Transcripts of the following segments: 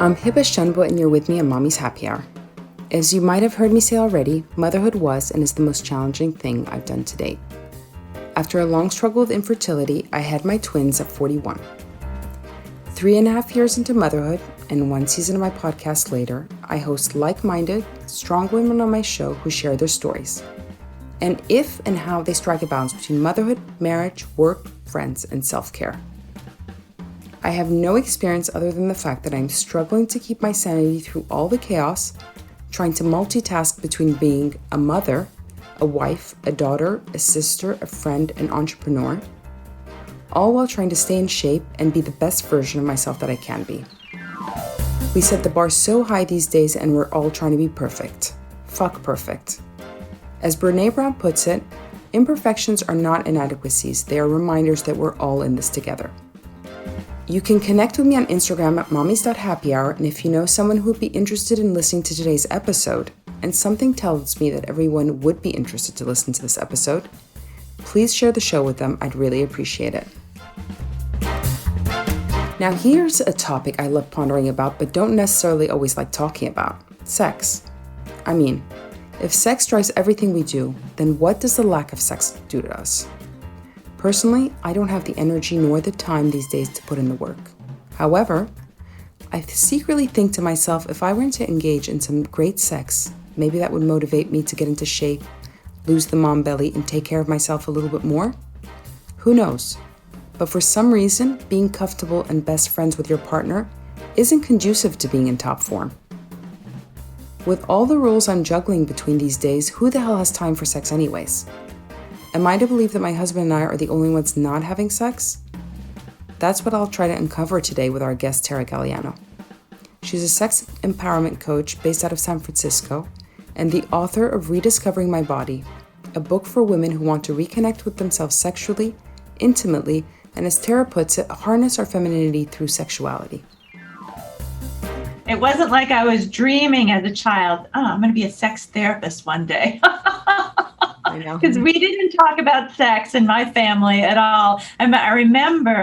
I'm Heba Shunbo and you're with me on Mommy's Happy Hour. As you might have heard me say already, motherhood was and is the most challenging thing I've done to date. After a long struggle with infertility, I had my twins at 41. 3.5 years into motherhood, and one season of my podcast later, I host like-minded, strong women on my show who share their stories, and if and how they strike a balance between motherhood, marriage, work, friends, and self-care. I have no experience other than the fact that I'm struggling to keep my sanity through all the chaos, trying to multitask between being a mother, a wife, a daughter, a sister, a friend, an entrepreneur, all while trying to stay in shape and be the best version of myself that I can be. We set the bar so high these days and we're all trying to be perfect. Fuck perfect. As Brené Brown puts it, imperfections are not inadequacies, they are reminders that we're all in this together. You can connect with me on Instagram at mommies.happyhour, and if you know someone who would be interested in listening to today's episode, and something tells me that everyone would be interested to listen to this episode, please share the show with them. I'd really appreciate it. Now here's a topic I love pondering about but don't necessarily always like talking about: sex. I mean, if sex drives everything we do, then what does the lack of sex do to us? Personally, I don't have the energy nor the time these days to put in the work. However, I secretly think to myself, if I were to engage in some great sex, maybe that would motivate me to get into shape, lose the mom belly, and take care of myself a little bit more. Who knows? But for some reason, being comfortable and best friends with your partner isn't conducive to being in top form. With all the roles I'm juggling between these days, who the hell has time for sex anyways? Am I to believe that my husband and I are the only ones not having sex? That's what I'll try to uncover today with our guest, Tara Galliano. She's a sex empowerment coach based out of San Francisco and the author of Rediscovering My Body, a book for women who want to reconnect with themselves sexually, intimately, and as Tara puts it, harness our femininity through sexuality. It wasn't like I was dreaming as a child, I'm going to be a sex therapist one day. I know. Because we didn't talk about sex in my family at all. I remember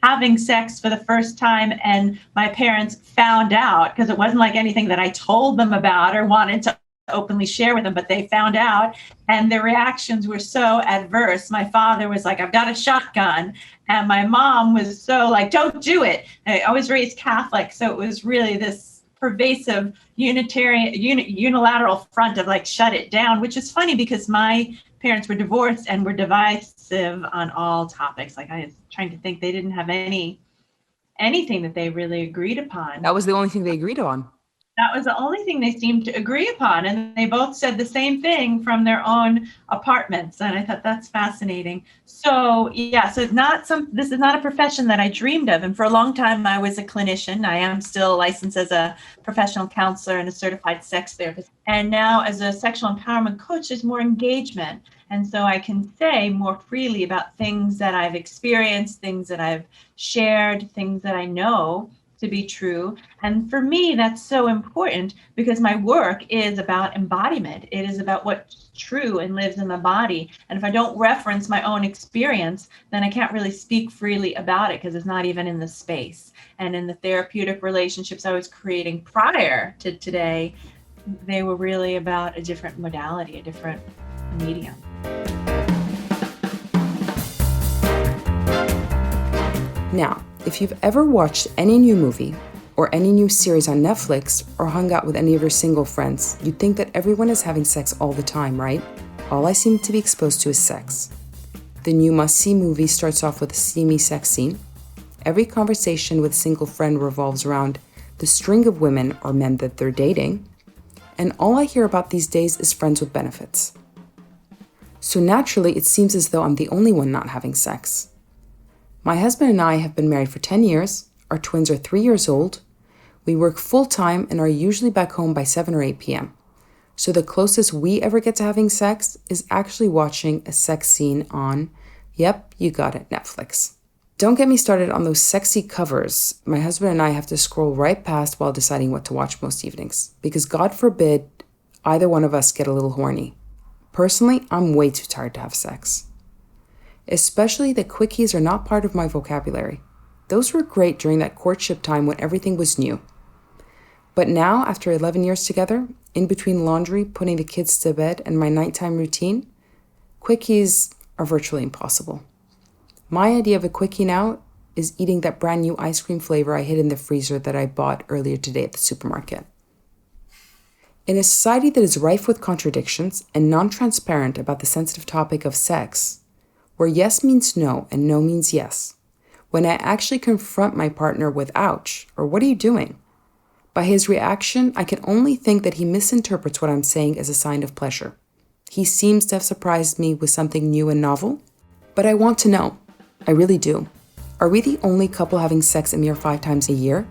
having sex for the first time and my parents found out, because it wasn't like anything that I told them about or wanted to openly share with them, but they found out and the reactions were so adverse. My father was like, I've got a shotgun. And my mom was so like, don't do it. I was raised Catholic. So it was really this pervasive unilateral front of shut it down, which is funny because my parents were divorced and were divisive on all topics. I was trying to think, they didn't have anything that they really agreed upon. That was the only thing they agreed on. That was the only thing they seemed to agree upon. And they both said the same thing from their own apartments. And I thought that's fascinating. So yeah, so this is not a profession that I dreamed of. And for a long time, I was a clinician. I am still licensed as a professional counselor and a certified sex therapist. And now as a sexual empowerment coach, there's more engagement. And so I can say more freely about things that I've experienced, things that I've shared, things that I know to be true. And for me, that's so important because my work is about embodiment. It is about what's true and lives in the body. And if I don't reference my own experience, then I can't really speak freely about it because it's not even in the space. And in the therapeutic relationships I was creating prior to today, they were really about a different modality, a different medium. Now, if you've ever watched any new movie or any new series on Netflix or hung out with any of your single friends, you'd think that everyone is having sex all the time, right? All I seem to be exposed to is sex. The new must-see movie starts off with a steamy sex scene. Every conversation with a single friend revolves around the string of women or men that they're dating. And all I hear about these days is friends with benefits. So naturally, it seems as though I'm the only one not having sex. My husband and I have been married for 10 years, our twins are 3 years old, we work full-time and are usually back home by 7 or 8 p.m. So the closest we ever get to having sex is actually watching a sex scene on, yep, you got it, Netflix. Don't get me started on those sexy covers my husband and I have to scroll right past while deciding what to watch most evenings, because God forbid either one of us get a little horny. Personally, I'm way too tired to have sex. Especially the quickies are not part of my vocabulary. Those were great during that courtship time when everything was new. But now, after 11 years together, in between laundry, putting the kids to bed, and my nighttime routine, quickies are virtually impossible. My idea of a quickie now is eating that brand new ice cream flavor I hid in the freezer that I bought earlier today at the supermarket. In a society that is rife with contradictions and non-transparent about the sensitive topic of sex, where yes means no and no means yes, when I actually confront my partner with ouch, or what are you doing? By his reaction, I can only think that he misinterprets what I'm saying as a sign of pleasure. He seems to have surprised me with something new and novel, but I want to know. I really do. Are we the only couple having sex a mere 5 times a year?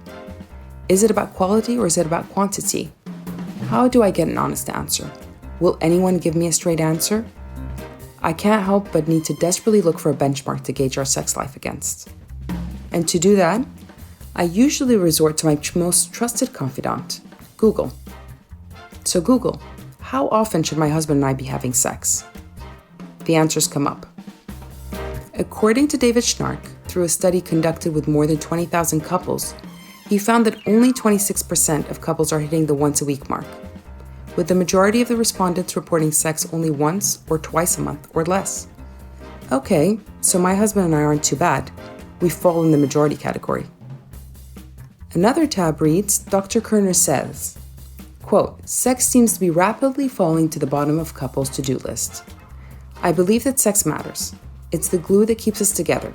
Is it about quality or is it about quantity? How do I get an honest answer? Will anyone give me a straight answer? I can't help but need to desperately look for a benchmark to gauge our sex life against. And to do that, I usually resort to my most trusted confidant, Google. So Google, how often should my husband and I be having sex? The answers come up. According to David Schnark, through a study conducted with more than 20,000 couples, he found that only 26% of couples are hitting the once-a-week mark, with the majority of the respondents reporting sex only once or twice a month or less. Okay, so my husband and I aren't too bad. We fall in the majority category. Another tab reads, Dr. Kerner says, quote, sex seems to be rapidly falling to the bottom of couples' to-do list. I believe that sex matters. It's the glue that keeps us together.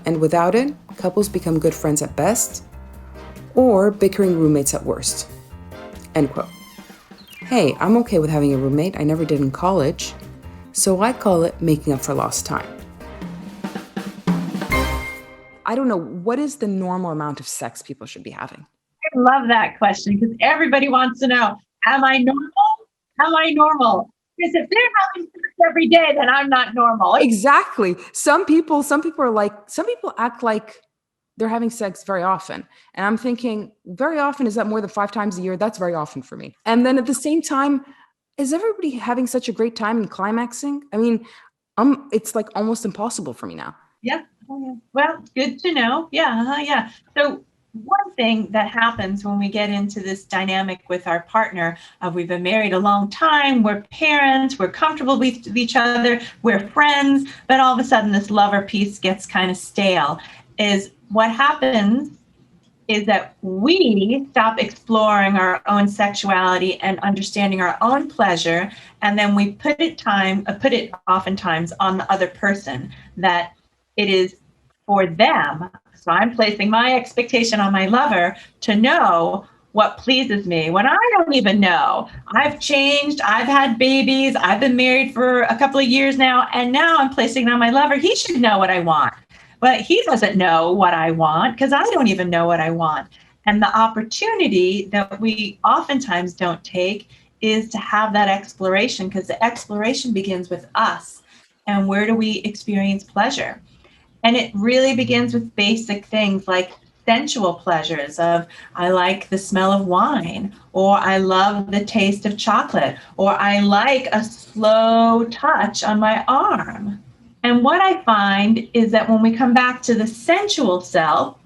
And without it, couples become good friends at best, or bickering roommates at worst. End quote. Hey, I'm okay with having a roommate. I never did in college. So I call it making up for lost time. I don't know, what is the normal amount of sex people should be having? I love that question because everybody wants to know, am I normal? Am I normal? Because if they're having sex every day, then I'm not normal. Exactly. Some people act like they're having sex very often. And I'm thinking, very often, is that more than 5 times a year? That's very often for me. And then at the same time, is everybody having such a great time and climaxing? I mean, it's like almost impossible for me now. Yeah. Oh, yeah. Well, good to know. Yeah. Yeah. So one thing that happens when we get into this dynamic with our partner, we've been married a long time, we're parents, we're comfortable with each other, we're friends, but all of a sudden this lover piece gets kind of stale, is what happens is that we stop exploring our own sexuality and understanding our own pleasure, and then we put it oftentimes on the other person, that it is for them. So I'm placing my expectation on my lover to know what pleases me when I don't even know. I've changed, I've had babies, I've been married for a couple of years now, and now I'm placing it on my lover. He should know what I want. But he doesn't know what I want because I don't even know what I want. And the opportunity that we oftentimes don't take is to have that exploration, because the exploration begins with us. And where do we experience pleasure? And it really begins with basic things like sensual pleasures of, I like the smell of wine, or I love the taste of chocolate, or I like a slow touch on my arm. And what I find is that when we come back to the sensual self,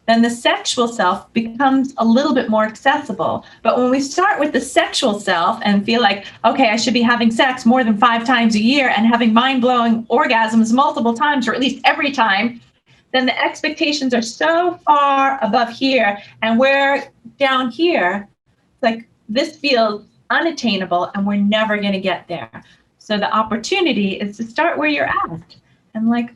then the sexual self becomes a little bit more accessible. But when we start with the sexual self and feel like, okay, I should be having sex more than 5 times a year and having mind-blowing orgasms multiple times, or at least every time, then the expectations are so far above here. And we're down here, like this feels unattainable and we're never going to get there. So the opportunity is to start where you're at and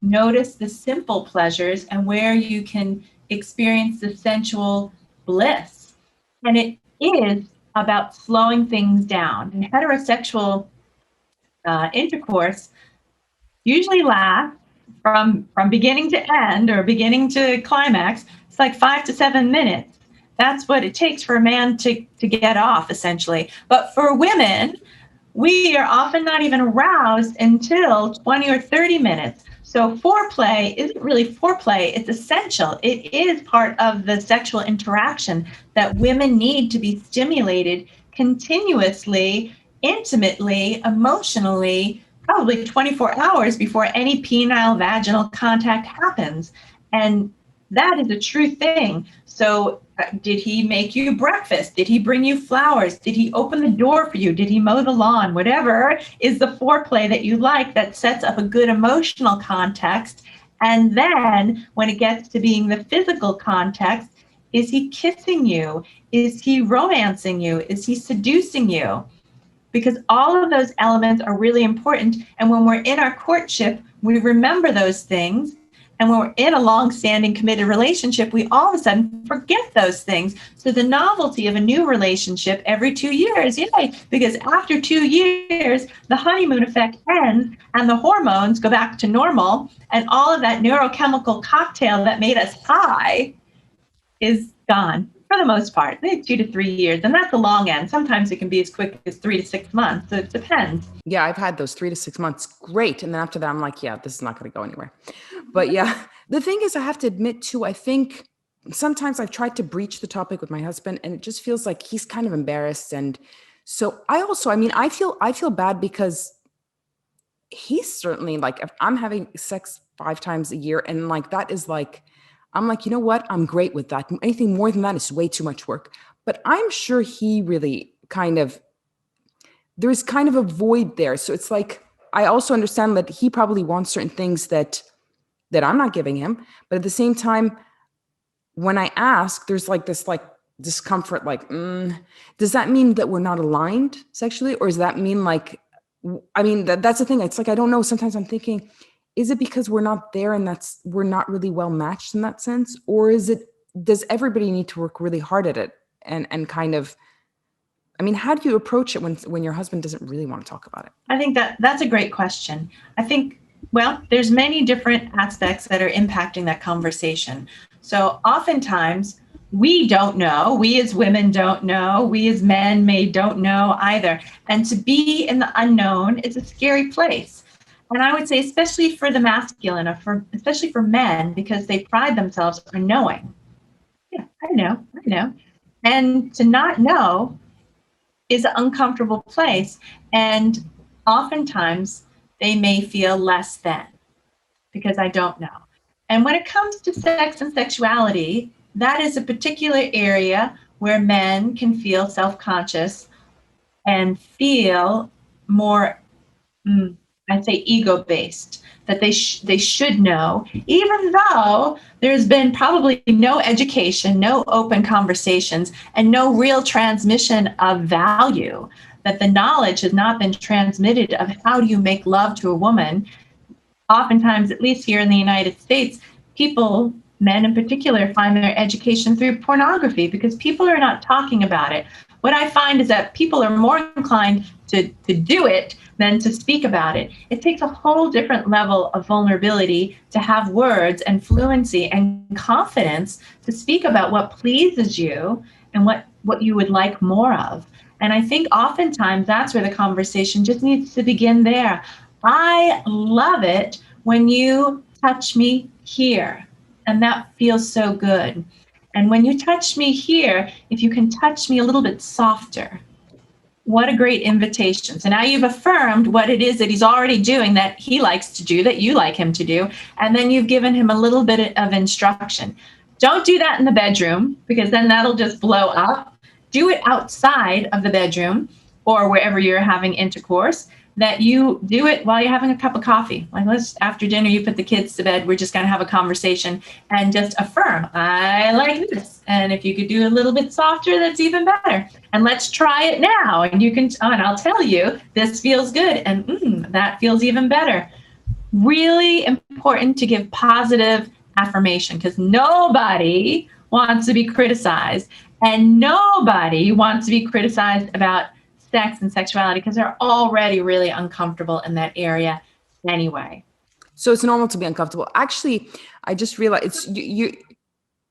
notice the simple pleasures and where you can experience the sensual bliss. And it is about slowing things down. And heterosexual intercourse usually lasts from beginning to end or beginning to climax. It's like 5 to 7 minutes. That's what it takes for a man to get off, essentially. But for women, we are often not even aroused until 20 or 30 minutes. So foreplay isn't really foreplay, it's essential. It is part of the sexual interaction that women need to be stimulated continuously, intimately, emotionally, probably 24 hours before any penile vaginal contact happens. And That is a true thing. So did he make you breakfast? Did he bring you flowers? Did he open the door for you? Did he mow the lawn? Whatever is the foreplay that you like that sets up a good emotional context. And then when it gets to being the physical context, is he kissing you? Is he romancing you? Is he seducing you? Because all of those elements are really important. And when we're in our courtship, we remember those things. And when we're in a long-standing committed relationship, we all of a sudden forget those things. So the novelty of a new relationship every 2 years, yay, because after 2 years, the honeymoon effect ends and the hormones go back to normal. And all of that neurochemical cocktail that made us high is gone for the most part. They 2 to 3 years, and that's the long end. Sometimes it can be as quick as 3 to 6 months. So it depends. Yeah, I've had those 3 to 6 months. Great. And then after that, I'm like, yeah, this is not going to go anywhere. But yeah, the thing is, I have to admit too, I think sometimes I've tried to breach the topic with my husband and it just feels like he's kind of embarrassed. And so I feel bad because he's certainly like, if I'm having sex 5 times a year and like, that is like, I'm like, you know what? I'm great with that. Anything more than that is way too much work. But I'm sure he really there's kind of a void there. So it's like, I also understand that he probably wants certain things that I'm not giving him. But at the same time, when I ask, there's like this like discomfort, like, does that mean that we're not aligned sexually? Or does that mean like, that's the thing. It's like, I don't know. Sometimes I'm thinking, is it because we're not there and we're not really well matched in that sense? Or does everybody need to work really hard at it and kind of, how do you approach it when your husband doesn't really want to talk about it? I think that's a great question. I think, well, there's many different aspects that are impacting that conversation. So oftentimes we don't know, we as women don't know, we as men don't know either. And to be in the unknown is a scary place. And I would say, especially for the masculine, especially for men, because they pride themselves on knowing. Yeah, I know. And to not know is an uncomfortable place. And oftentimes they may feel less than because I don't know. And when it comes to sex and sexuality, that is a particular area where men can feel self-conscious and feel more, I'd say, ego-based, that they should know, even though there's been probably no education, no open conversations, and no real transmission of value, that the knowledge has not been transmitted of how do you make love to a woman. Oftentimes, at least here in the United States, people, men in particular, find their education through pornography because people are not talking about it. What I find is that people are more inclined to do it than to speak about it. It takes a whole different level of vulnerability to have words and fluency and confidence to speak about what pleases you and what you would like more of. And I think oftentimes that's where the conversation just needs to begin there. I love it when you touch me here, and that feels so good. And when you touch me here, if you can touch me a little bit softer, what a great invitation. So now you've affirmed what it is that he's already doing that he likes to do, that you like him to do. And then you've given him a little bit of instruction. Don't do that in the bedroom because then that'll just blow up. Do it outside of the bedroom or wherever you're having intercourse, that you do it while you're having a cup of coffee. Like, after dinner, you put the kids to bed, we're just going to have a conversation and just affirm, I like this. And if you could do a little bit softer, that's even better. And let's try it now. And you can, and I'll tell you, this feels good. And that feels even better. Really important to give positive affirmation because nobody wants to be criticized and nobody wants to be criticized about sex and sexuality because they're already really uncomfortable in that area anyway. So it's normal to be uncomfortable. Actually, I just realized it's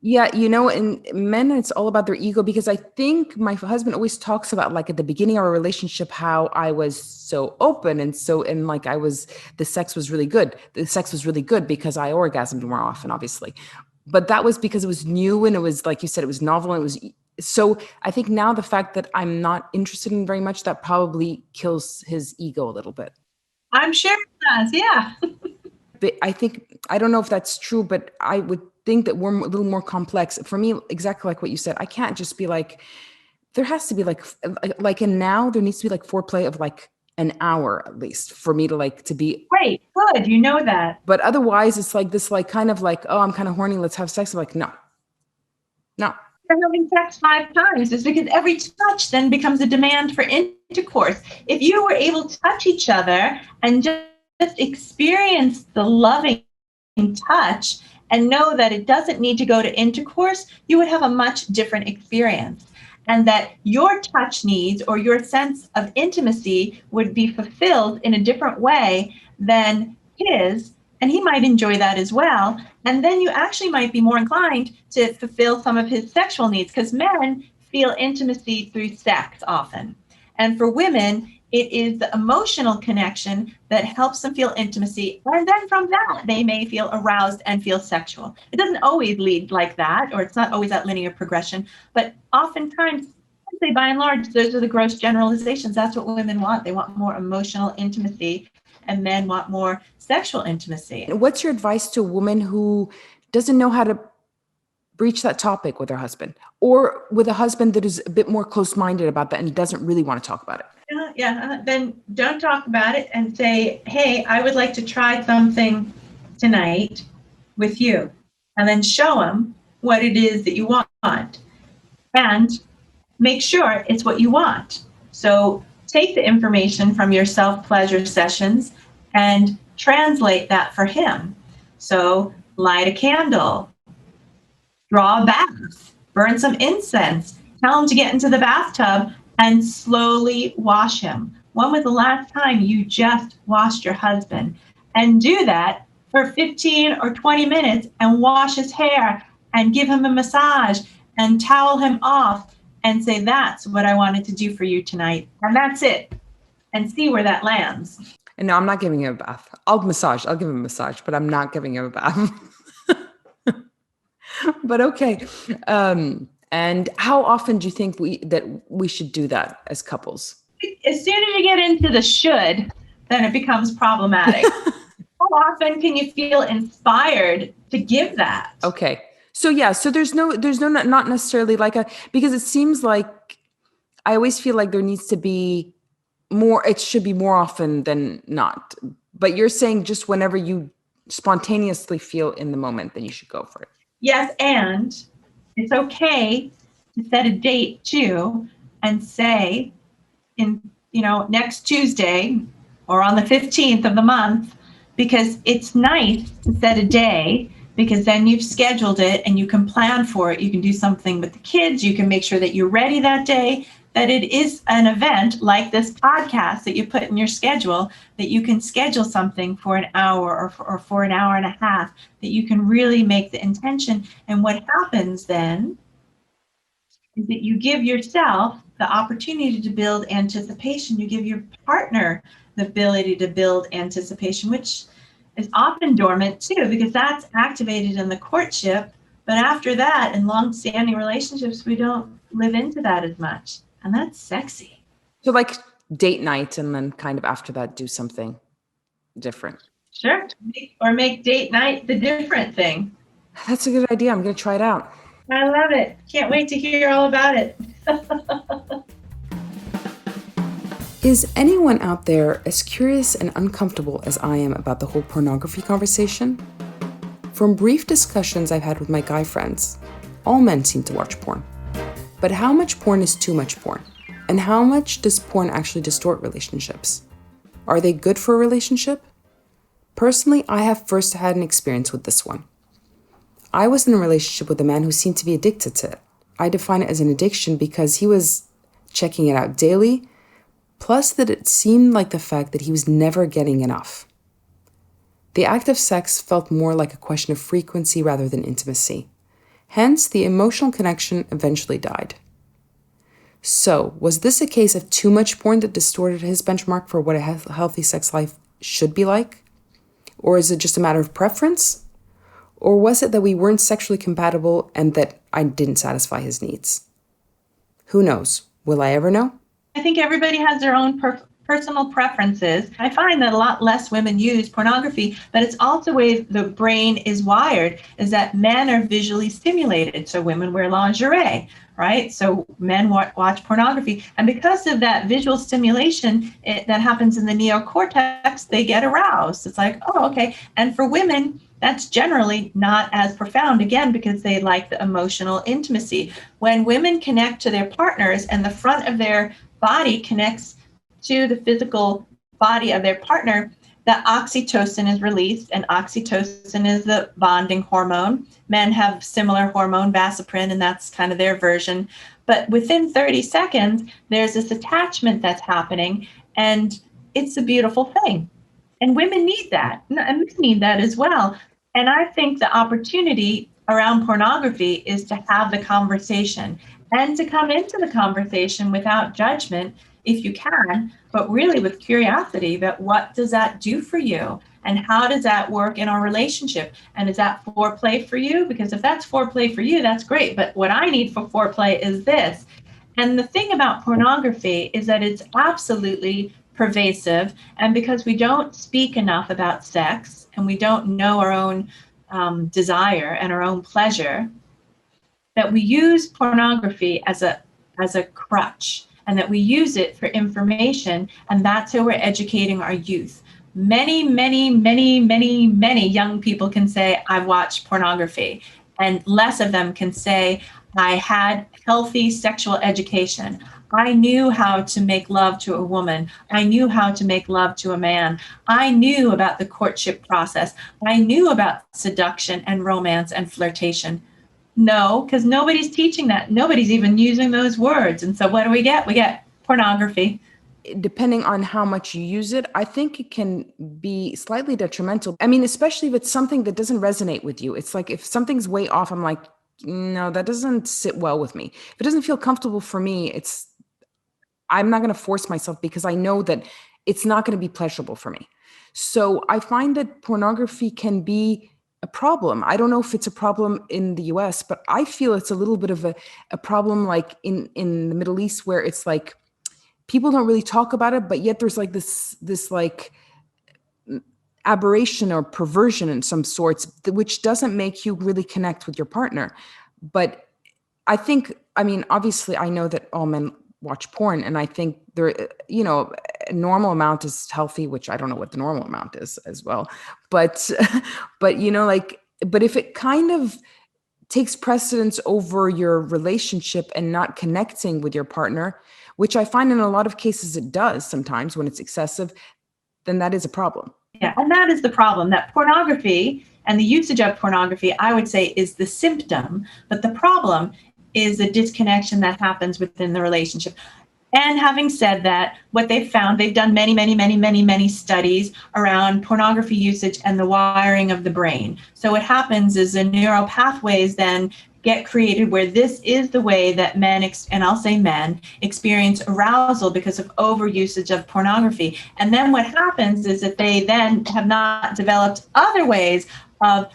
yeah, in men, it's all about their ego because I think my husband always talks about like at the beginning of our relationship, how I was so open and like the sex was really good. The sex was really good because I orgasmed more often, obviously. But that was because it was new and it was, like you said, it was novel and it was. So I think now the fact that I'm not interested in very much, that probably kills his ego a little bit. I'm sure it does, yeah. But I don't know if that's true, but I would think that we're a little more complex. For me, exactly like what you said, I can't just be like, there has to be like, and now there needs to be like foreplay of like an hour at least for me to like to be. Great, good, you know that. But otherwise, it's like this, like kind of like, oh, I'm kind of horny. Let's have sex. I'm like, no. You're having sex 5 times is because every touch then becomes a demand for intercourse. If you were able to touch each other and just experience the loving touch and know that it doesn't need to go to intercourse, you would have a much different experience. And that your touch needs or your sense of intimacy would be fulfilled in a different way than his, and he might enjoy that as well. And then you actually might be more inclined to fulfill some of his sexual needs, because men feel intimacy through sex often. And for women, it is the emotional connection that helps them feel intimacy. And then from that, they may feel aroused and feel sexual. It doesn't always lead like that, or it's not always that linear progression. But oftentimes, I'd say by and large, those are the gross generalizations. That's what women want. They want more emotional intimacy, and men want more sexual intimacy. What's your advice to a woman who doesn't know how to breach that topic with her husband, or with a husband that is a bit more close-minded about that and doesn't really want to talk about it? Then don't talk about it and say, hey, I would like to try something tonight with you. And then show him what it is that you want. And make sure it's what you want. So take the information from your self-pleasure sessions and translate that for him. So light a candle, draw a bath, burn some incense, tell him to get into the bathtub and slowly wash him. When was the last time you just washed your husband? And do that for 15 or 20 minutes and wash his hair and give him a massage and towel him off and say, that's what I wanted to do for you tonight. And that's it. And see where that lands. And no, I'm not giving him a bath. I'll give him a massage, but I'm not giving him a bath. But okay. And how often do you think we should do that as couples? As soon as you get into the should, then it becomes problematic. How often can you feel inspired to give that? Okay. So yeah, so there's no not necessarily like because it seems like I always feel like there needs to be more, it should be more often than not. But you're saying just whenever you spontaneously feel in the moment, then you should go for it. Yes, and it's okay to set a date too and say next Tuesday or on the 15th of the month, because it's nice to set a day, because then you've scheduled it and you can plan for it. You can do something with the kids. You can make sure that you're ready that day, that it is an event like this podcast that you put in your schedule, that you can schedule something for an hour or for an hour and a half, that you can really make the intention. And what happens then is that you give yourself the opportunity to build anticipation. You give your partner the ability to build anticipation, which is often dormant too, because that's activated in the courtship. But after that, in long-standing relationships, we don't live into that as much. And that's sexy. So like date night, and then kind of after that, do something different. Sure. Or make date night the different thing. That's a good idea. I'm going to try it out. I love it. Can't wait to hear all about it. Is anyone out there as curious and uncomfortable as I am about the whole pornography conversation? From brief discussions I've had with my guy friends, all men seem to watch porn. But how much porn is too much porn? And how much does porn actually distort relationships? Are they good for a relationship? Personally, I have first-hand experience with this one. I was in a relationship with a man who seemed to be addicted to it. I define it as an addiction because he was checking it out daily, plus that it seemed like the fact that he was never getting enough. The act of sex felt more like a question of frequency rather than intimacy. Hence, the emotional connection eventually died. So, was this a case of too much porn that distorted his benchmark for what a healthy sex life should be like? Or is it just a matter of preference? Or was it that we weren't sexually compatible and that I didn't satisfy his needs? Who knows? Will I ever know? I think everybody has their own personal preferences. I find that a lot less women use pornography, but it's also the way the brain is wired, is that men are visually stimulated. So women wear lingerie, right? So men watch pornography. And because of that visual stimulation that happens in the neocortex, they get aroused. It's like, oh, okay. And for women, that's generally not as profound, again, because they like the emotional intimacy. When women connect to their partners and the front of their body connects to the physical body of their partner, the oxytocin is released, and oxytocin is the bonding hormone. Men have similar hormone, vasopressin, and that's kind of their version. But within 30 seconds, there's this attachment that's happening, and it's a beautiful thing. And women need that, and men need that as well. And I think the opportunity around pornography is to have the conversation and to come into the conversation without judgment, if you can, but really with curiosity about what does that do for you and how does that work in our relationship? And is that foreplay for you? Because if that's foreplay for you, that's great. But what I need for foreplay is this. And the thing about pornography is that it's absolutely pervasive. And because we don't speak enough about sex and we don't know our own desire and our own pleasure, that we use pornography as a crutch, and that we use it for information, and that's how we're educating our youth. Many young people can say, I've watched pornography, and less of them can say, I had healthy sexual education. I knew how to make love to a woman. I knew how to make love to a man. I knew about the courtship process. I knew about seduction and romance and flirtation. No, because nobody's teaching that. Nobody's even using those words. And so what do we get? We get pornography. Depending on how much you use it, I think it can be slightly detrimental. I mean, especially if it's something that doesn't resonate with you. It's like if something's way off, I'm like, no, that doesn't sit well with me. If it doesn't feel comfortable for me, I'm not going to force myself because I know that it's not going to be pleasurable for me. So I find that pornography can be a problem. I don't know if it's a problem in the US, but I feel it's a little bit of a problem like in the Middle East, where it's like people don't really talk about it, but yet there's like this like aberration or perversion in some sorts, which doesn't make you really connect with your partner. But I think, I mean, obviously I know that all men watch porn, and I think there, a normal amount is healthy, which I don't know what the normal amount is as well. But, but if it kind of takes precedence over your relationship and not connecting with your partner, which I find in a lot of cases it does sometimes when it's excessive, then that is a problem. Yeah, and that is the problem, that pornography and the usage of pornography, I would say, is the symptom, but the problem is the disconnection that happens within the relationship. And having said that, what they've found, they've done many studies around pornography usage and the wiring of the brain. So what happens is the neural pathways then get created where this is the way that men, and I'll say men, experience arousal because of overusage of pornography. And then what happens is that they then have not developed other ways of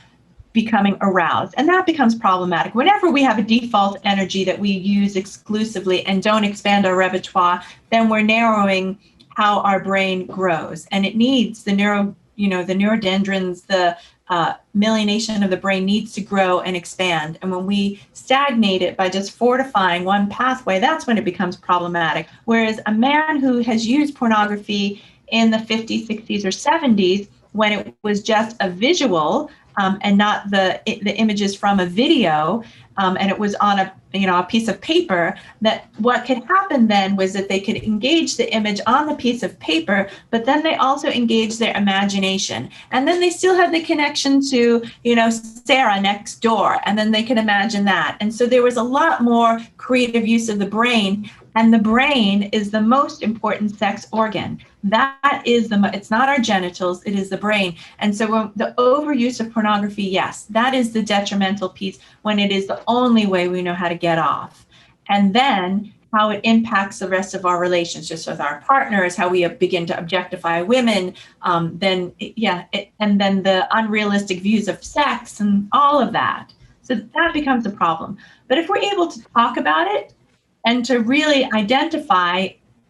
becoming aroused. And that becomes problematic. Whenever we have a default energy that we use exclusively and don't expand our repertoire, then we're narrowing how our brain grows. And it needs the neurodendrons, the myelination of the brain needs to grow and expand. And when we stagnate it by just fortifying one pathway, that's when it becomes problematic. Whereas a man who has used pornography in the 50s, 60s, or 70s, when it was just a visual, and not the images from a video, and it was on a piece of paper, that what could happen then was that they could engage the image on the piece of paper, but then they also engaged their imagination. And then they still had the connection to, Sarah next door, and then they could imagine that. And so there was a lot more creative use of the brain. And the brain is the most important sex organ. That is it's not our genitals, it is the brain. And so when the overuse of pornography, yes, that is the detrimental piece when it is the only way we know how to get off. And then how it impacts the rest of our relationships with our partners, how we begin to objectify women, and then the unrealistic views of sex and all of that. So that becomes a problem. But if we're able to talk about it, and to really identify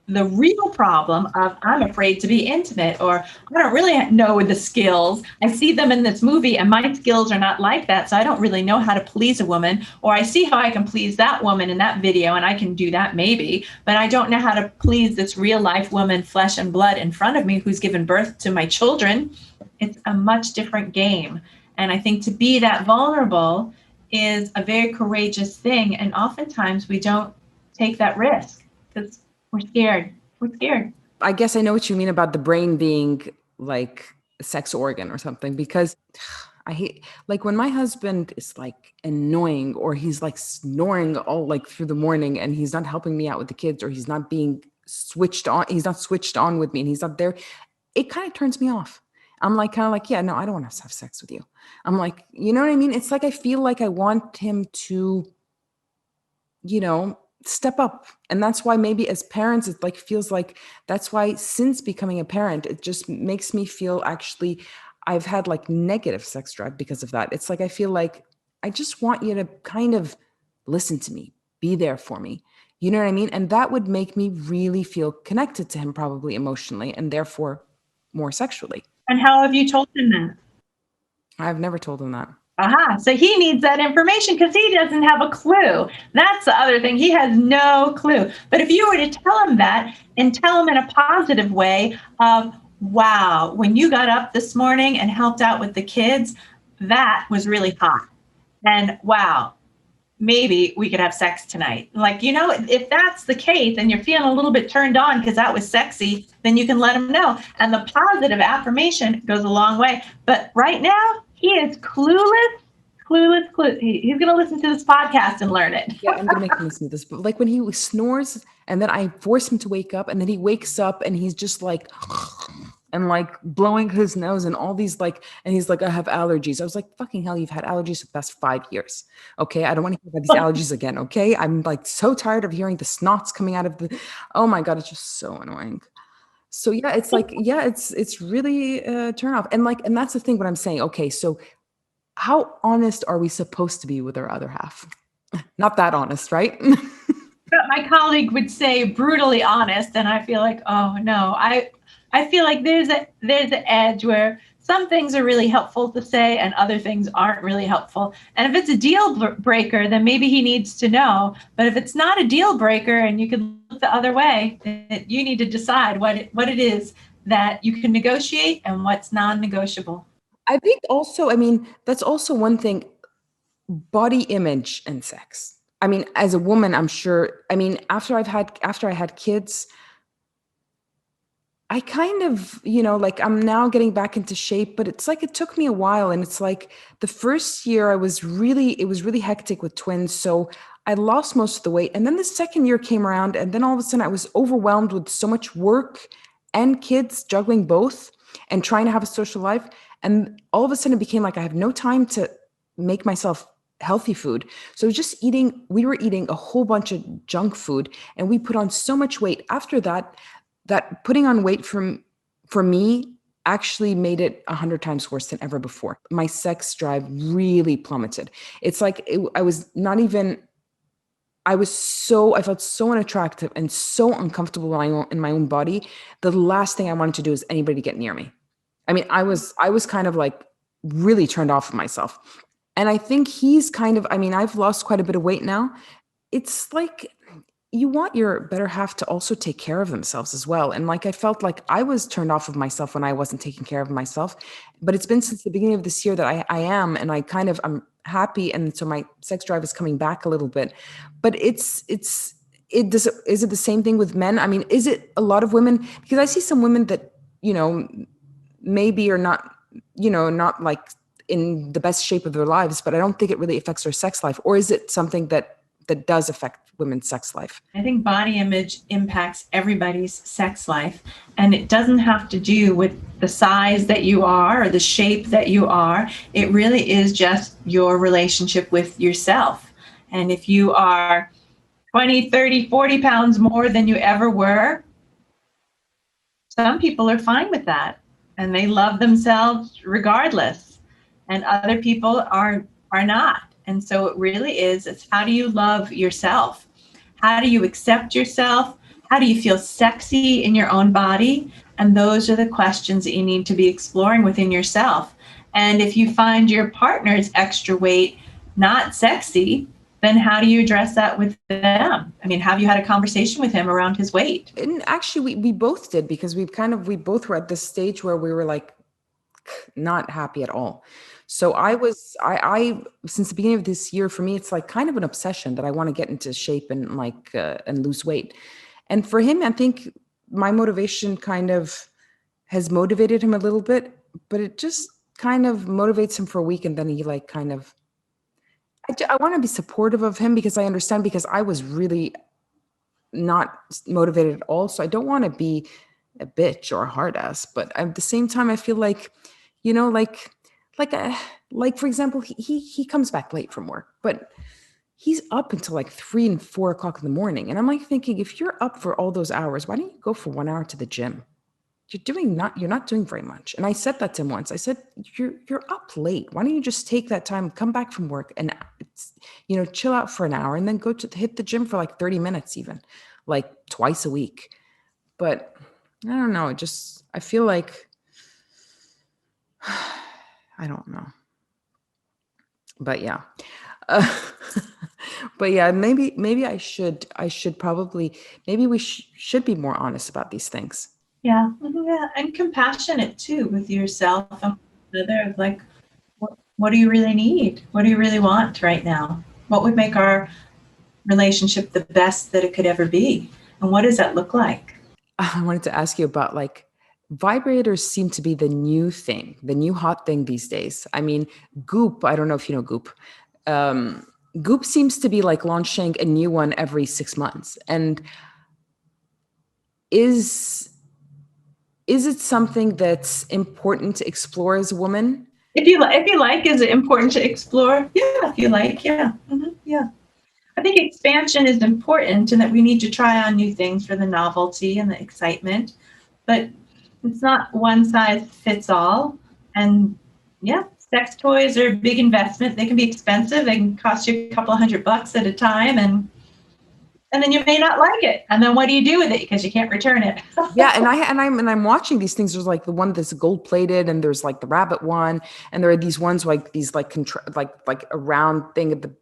the real problem of I'm afraid to be intimate, or I don't really know the skills. I see them in this movie and my skills are not like that, so I don't really know how to please a woman, or I see how I can please that woman in that video and I can do that maybe, but I don't know how to please this real life woman, flesh and blood in front of me who's given birth to my children. It's a much different game. And I think to be that vulnerable is a very courageous thing, and oftentimes we don't take that risk because we're scared. We're scared. I guess I know what you mean about the brain being like a sex organ or something, because I hate, like, when my husband is like annoying or he's like snoring all like through the morning and he's not helping me out with the kids, or he's not being switched on, he's not switched on with me and he's not there, it kind of turns me off. I'm like, kind of like, yeah, no, I don't want to have sex with you. I'm like, you know what I mean? It's like I feel like I want him to, you know, step up. And that's why maybe as parents, it like feels like, that's why since becoming a parent, it just makes me feel, actually I've had like negative sex drive because of that. It's like I feel like I just want you to kind of listen to me, be there for me. You know what I mean? And that would make me really feel connected to him, probably emotionally, and therefore more sexually. And how have you told him that? I've never told him that. Aha. So he needs that information because he doesn't have a clue. That's the other thing. He has no clue. But if you were to tell him that and tell him in a positive way of, wow, when you got up this morning and helped out with the kids, that was really hot. And wow, maybe we could have sex tonight. Like, you know, if that's the case and you're feeling a little bit turned on because that was sexy, then you can let him know. And the positive affirmation goes a long way. But right now, he is clueless. He's going to listen to this podcast and learn it. Yeah, I'm going to make him listen to this. But like when he snores and then I force him to wake up and then he wakes up and he's just like, and like blowing his nose and all these like, and he's like, I have allergies. I was like, fucking hell, you've had allergies for the past 5 years. Okay. I don't want to hear about these allergies again. Okay. I'm like so tired of hearing the snots coming out of the, oh my God, it's just so annoying. So yeah, it's like, yeah, it's really a turn off. And like, and that's the thing, what I'm saying. Okay. So how honest are we supposed to be with our other half? Not that honest, right? But my colleague would say brutally honest. And I feel like, oh no, I feel like there's an edge where some things are really helpful to say and other things aren't really helpful. And if it's a deal breaker, then maybe he needs to know. But if it's not a deal breaker and you can look the other way, then you need to decide what it is that you can negotiate and what's non-negotiable. I think also, I mean, that's also one thing, body image and sex. I mean, as a woman, I'm sure, I mean, after I had kids, I kind of, you know, like I'm now getting back into shape, but it's like it took me a while. And it's like the first year it was really hectic with twins. So I lost most of the weight. And then the second year came around, and then all of a sudden I was overwhelmed with so much work and kids, juggling both and trying to have a social life. And all of a sudden it became like I have no time to make myself healthy food. So we were eating a whole bunch of junk food, and we put on so much weight. After that, that putting on weight for me actually made it 100 times worse than ever before. My sex drive really plummeted. It's like I felt so unattractive and so uncomfortable in my own body. The last thing I wanted to do is anybody get near me. I mean, I was kind of like really turned off of myself. And I think he's kind of, I mean, I've lost quite a bit of weight now. It's like, you want your better half to also take care of themselves as well. And like, I felt like I was turned off of myself when I wasn't taking care of myself, but it's been since the beginning of this year that I am, and I'm happy. And so my sex drive is coming back a little bit, but is it the same thing with men? I mean, is it a lot of women? Because I see some women that, you know, maybe are not, you know, not like in the best shape of their lives, but I don't think it really affects their sex life. Or is it something that does affect women's sex life? I think body image impacts everybody's sex life, and it doesn't have to do with the size that you are or the shape that you are. It really is just your relationship with yourself. And if you are 20, 30, 40 pounds more than you ever were, some people are fine with that and they love themselves regardless, and other people are not. And so it really is, it's how do you love yourself? How do you accept yourself? How do you feel sexy in your own body? And those are the questions that you need to be exploring within yourself. And if you find your partner's extra weight not sexy, then how do you address that with them? I mean, have you had a conversation with him around his weight? And actually, we both did, because we both were at this stage where we were like not happy at all. So I since the beginning of this year, for me, it's like kind of an obsession that I want to get into shape and like and lose weight. And for him, I think my motivation kind of has motivated him a little bit, but it just kind of motivates him for a week, and then he like kind of. I want to be supportive of him, because I understand, because I was really not motivated at all. So I don't want to be a bitch or a hard ass, but at the same time, I feel like, you know, like a, like for example, he comes back late from work, but he's up until like 3 and 4 o'clock in the morning, and I'm like thinking, if you're up for all those hours, why don't you go for 1 hour to the gym? You're not doing very much. And I said that to him once. I said, you're up late. Why don't you just take that time, come back from work, and chill out for an hour, and then go to hit the gym for like 30 minutes, even like twice a week. But I don't know. I feel like, I don't know. But yeah. Uh, but yeah, maybe I should probably, maybe we should be more honest about these things. Yeah, yeah, and compassionate too with yourself and other. Like, what do you really need? What do you really want right now? What would make our relationship the best that it could ever be? And what does that look like? I wanted to ask you about, like, vibrators seem to be the new thing, the new hot thing these days. I mean, Goop, I don't know if you know Goop. Um, Goop seems to be like launching a new one every 6 months. And is is it something that's important to explore as a woman? If you like, is it important to explore? Yeah, if you like, yeah, yeah. I think expansion is important, and that we need to try on new things for the novelty and the excitement, but it's not one size fits all. And yeah, sex toys are a big investment. They can be expensive. They can cost you a couple $100 at a time, and then you may not like it. And then what do you do with it? Because you can't return it. Yeah, and I'm watching these things. There's like the one that's gold plated, and there's like the rabbit one, and there are these ones like these like like a round thing at the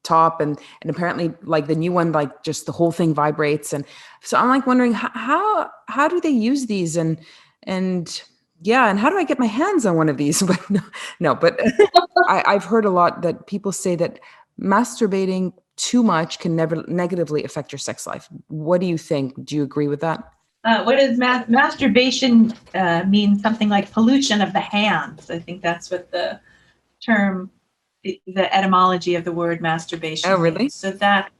top, and apparently like the new one, like just the whole thing vibrates. And so I'm like wondering, how do they use these, and yeah, and how do I get my hands on one of these? But no, but I've heard a lot that people say that masturbating too much can never negatively affect your sex life. What do you think? Do you agree with that? What does masturbation mean? Something like pollution of the hands. I think that's what the term, the etymology of the word Oh, masturbation really? means. So that,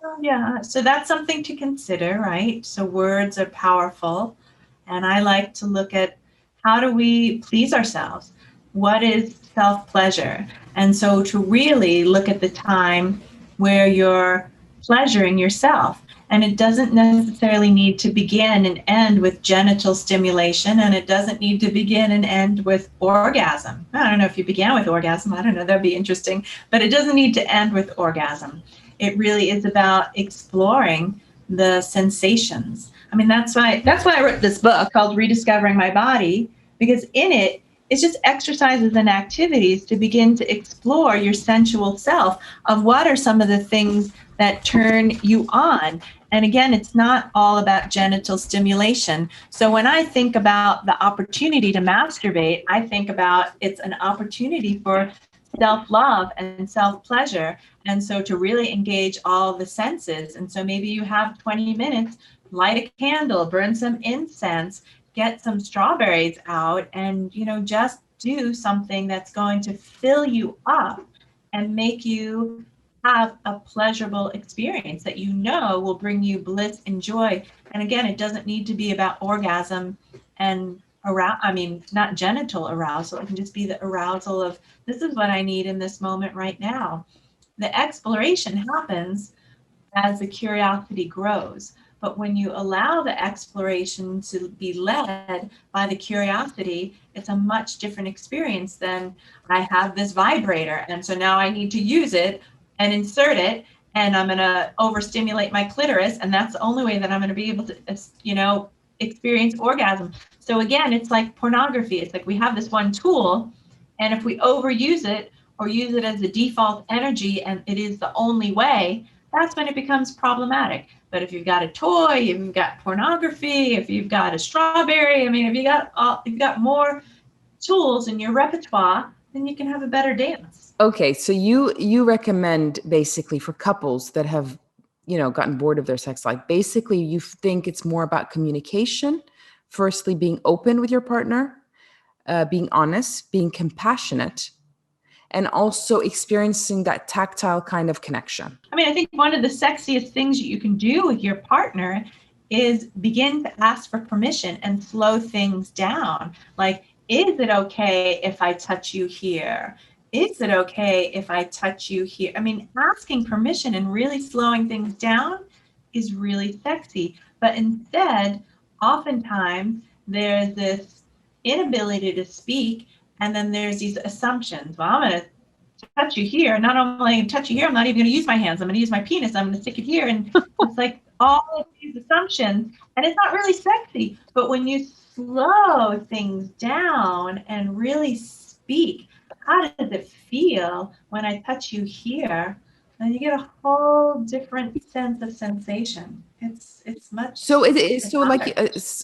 oh, yeah, so that's something to consider, right? So words are powerful, and I like to look at, how do we please ourselves? What is self-pleasure? And so to really look at the time where you're pleasuring yourself. And it doesn't necessarily need to begin and end with genital stimulation, and it doesn't need to begin and end with orgasm. I don't know if you began with orgasm. I don't know. That'd be interesting. But it doesn't need to end with orgasm. It really is about exploring the sensations. I mean, that's why I wrote this book called Rediscovering My Body, because in it, it's just exercises and activities to begin to explore your sensual self, of what are some of the things that turn you on. And again, it's not all about genital stimulation. So when I think about the opportunity to masturbate, I think about it's an opportunity for self-love and self-pleasure. And so to really engage all the senses. And so maybe you have 20 minutes, light a candle, burn some incense, get some strawberries out, and just do something that's going to fill you up and make you have a pleasurable experience that will bring you bliss and joy. And again, it doesn't need to be about orgasm and not genital arousal. It can just be the arousal of, this is what I need in this moment right now. The exploration happens as the curiosity grows. But when you allow the exploration to be led by the curiosity, it's a much different experience than, I have this vibrator, and so now I need to use it and insert it and I'm going to overstimulate my clitoris, and that's the only way that I'm going to be able to, experience orgasm. So again, it's like pornography. It's like we have this one tool, and if we overuse it or use it as a default energy and it is the only way, that's when it becomes problematic. But if you've got a toy, if you've got pornography, if you've got a strawberry, if you got more tools in your repertoire, then you can have a better dance. Okay, so you recommend basically for couples that have, gotten bored of their sex life, basically you think it's more about communication, firstly being open with your partner, being honest, being compassionate, and also experiencing that tactile kind of connection. I think one of the sexiest things you can do with your partner is begin to ask for permission and slow things down. Like, is it okay if I touch you here? Is it okay if I touch you here? Asking permission and really slowing things down is really sexy. But instead, oftentimes, there's this inability to speak, and then there's these assumptions. Well, I'm going to touch you here. Not only touch you here, I'm not even going to use my hands. I'm going to use my penis. I'm going to stick it here. And it's like all of these assumptions, and it's not really sexy. But when you slow things down and really speak, how does it feel when I touch you here? And you get a whole different sense of sensation. It's much. So it is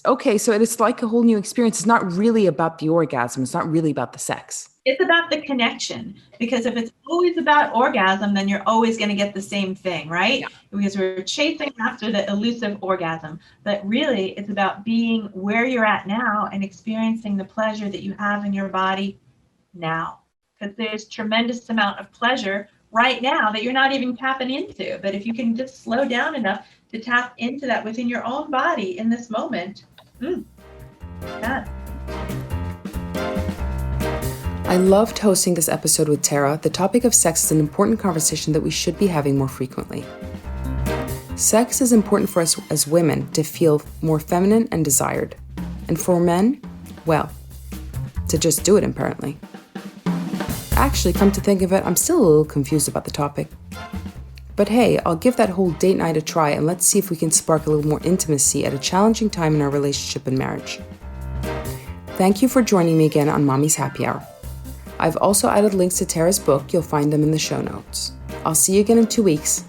okay. So it is like a whole new experience. It's not really about the orgasm. It's not really about the sex. It's about the connection, because if it's always about orgasm, then you're always going to get the same thing, right? Yeah. Because we're chasing after the elusive orgasm. But really, it's about being where you're at now and experiencing the pleasure that you have in your body now. Because there's tremendous amount of pleasure right now that you're not even tapping into. But if you can just slow down enough to tap into that within your own body in this moment, yeah. I loved hosting this episode with Tara. The topic of sex is an important conversation that we should be having more frequently. Sex is important for us as women to feel more feminine and desired. And for men, well, to just do it apparently. Actually, come to think of it, I'm still a little confused about the topic. But hey, I'll give that whole date night a try, and let's see if we can spark a little more intimacy at a challenging time in our relationship and marriage. Thank you for joining me again on Mommy's Happy Hour. I've also added links to Tara's book. You'll find them in the show notes. I'll see you again in 2 weeks.